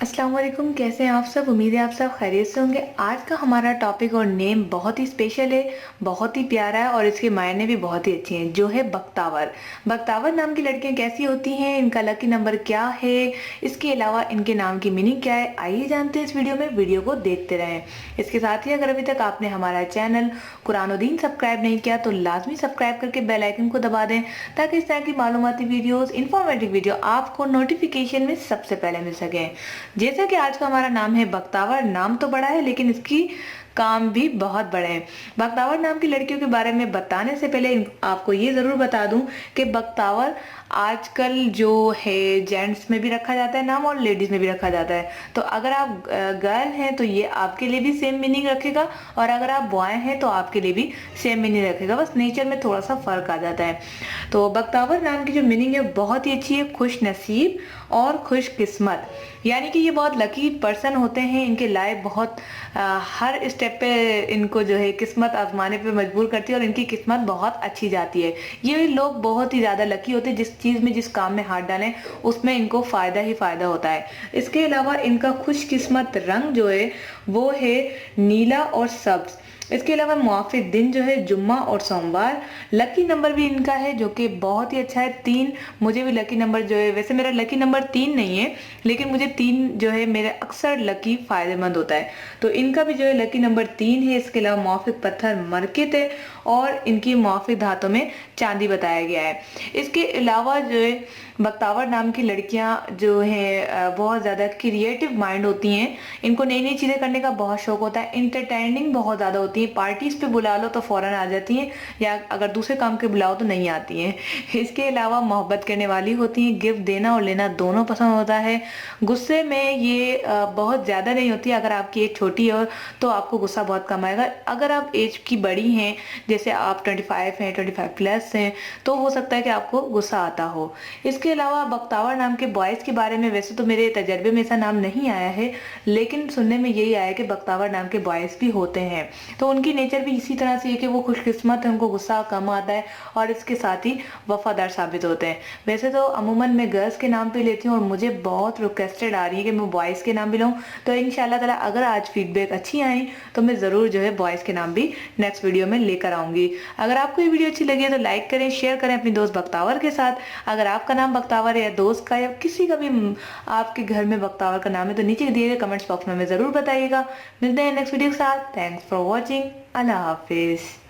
अस्सलाम वालेकुम, कैसे हैं आप सब। उम्मीद है आप सब खैरियत से होंगे। आज का हमारा टॉपिक और नेम बहुत ही स्पेशल है, बहुत ही प्यारा है और इसके मायने भी बहुत ही अच्छे हैं, जो है बख्तावर। बख्तावर नाम की लड़कियां कैसी होती हैं, इनका लकी नंबर क्या है, इसके अलावा इनके नाम की मीनिंग क्या है, आइए जानते हैं इस वीडियो में। वीडियो को देखते रहें। इसके साथ ही अगर अभी तक आपने हमारा चैनल कुरानुद्दीन सब्सक्राइब नहीं किया तो लाजमी सब्सक्राइब करके बेल आइकन को दबा दें, ताकि इस तरह की मालूमाती वीडियोस, इंफॉर्मेटिव वीडियो आपको नोटिफिकेशन में सबसे पहले मिल सकें। जैसा कि आज का हमारा नाम है बख्तावर। नाम तो बड़ा है लेकिन इसकी काम भी बहुत बड़े हैं। बख्तावर नाम की लड़कियों के बारे में बताने से पहले आपको ये जरूर बता दूं कि बख्तावर आजकल जो है जेंट्स में भी रखा जाता है नाम और लेडीज में भी रखा जाता है। तो अगर आप गर्ल हैं तो ये आपके लिए भी सेम मीनिंग रखेगा, और अगर आप बॉय हैं तो आपके लिए भी सेम मीनिंग रखेगा, बस नेचर में थोड़ा सा फर्क आ जाता है। तो बख्तावर नाम की जो मीनिंग है बहुत ही अच्छी है, खुश नसीब और खुश किस्मत। यानी कि ये बहुत लकी पर्सन होते हैं। इनके लाइफ बहुत हर स्टेप पे इनको जो है किस्मत आजमाने पे मजबूर करती है और इनकी किस्मत बहुत अच्छी जाती है। ये लोग बहुत ही ज़्यादा लकी होते हैं, जिस चीज़ में जिस काम में हाथ डालें उसमें इनको फ़ायदा ही फ़ायदा होता है। इसके अलावा इनका खुशकिस्मत रंग जो है वो है नीला और सब्ज। इसके अलावा मुआफिक दिन जो है जुम्मा और सोमवार। लकी नंबर भी इनका है जो कि बहुत ही अच्छा है, 3। मुझे भी लकी नंबर जो है, वैसे मेरा लकी नंबर 3 नहीं है, लेकिन मुझे 3 जो है मेरे अक्सर लकी फायदेमंद होता है। तो इनका भी जो है लकी नंबर 3 है। इसके अलावा मुआफिक पत्थर मरकत है और इनकी मुआफिक धातों में चांदी बताया गया है। इसके अलावा जो है बख्तावर नाम की लड़कियां जो है बहुत ज़्यादा क्रिएटिव माइंड होती हैं। इनको नई नई चीज़ें करने का बहुत शौक होता है, इंटरटेनिंग बहुत ज़्यादा होती है। पार्टीज पे बुला लो तो फौरन आ जाती हैं, या अगर दूसरे काम के बुलाओ तो नहीं आती हैं। इसके अलावा मोहब्बत करने वाली होती हैं, गिफ्ट देना और लेना दोनों पसंद होता है। गुस्से में ये बहुत ज़्यादा नहीं होती। अगर आपकी एज छोटी है तो आपको गुस्सा बहुत कम आएगा। अगर आप एज की बड़ी हैं, जैसे आप 25 हैं, 25 प्लस हैं, तो हो सकता है कि आपको गुस्सा आता हो। इसके अलावा बख्तावर नाम के बॉयज़ के बारे में वैसे तो मेरे तजर्बे में ऐसा नाम नहीं आया है, लेकिन सुनने में यही आया कि बख्तावर नाम के बॉयज़ भी होते हैं। तो उनकी नेचर भी इसी तरह से है कि वो खुशकिस्मत है, उनको गुस्सा कम आता है और इसके साथ ही वफादार साबित होते हैं। वैसे तो अमूमन मैं गर्ल्स के नाम पे लेती हूँ और मुझे बहुत रिक्वेस्टेड आ रही है कि मैं बॉयज़ के नाम भी लूँ। तो इंशाल्लाह ताला अगर आज फीडबैक अच्छी आई तो मैं ज़रूर जो है बॉयज़ के नाम भी नेक्स्ट वीडियो में लेकर आऊँगी। अगर आपको ये वीडियो अच्छी लगी है तो लाइक करें, शेयर करें अपनी दोस्त बख्तावर के साथ। अगर आपका नाम बख्तावर है या दोस्त का या किसी का भी आपके घर में बख्तावर का नाम है तो नीचे दिए गए कमेंट्स बॉक्स में हमें ज़रूर बताइएगा। मिलते हैं नेक्स्ट वीडियो के साथ। Thanks for watching. अल्लाह हाफिज़।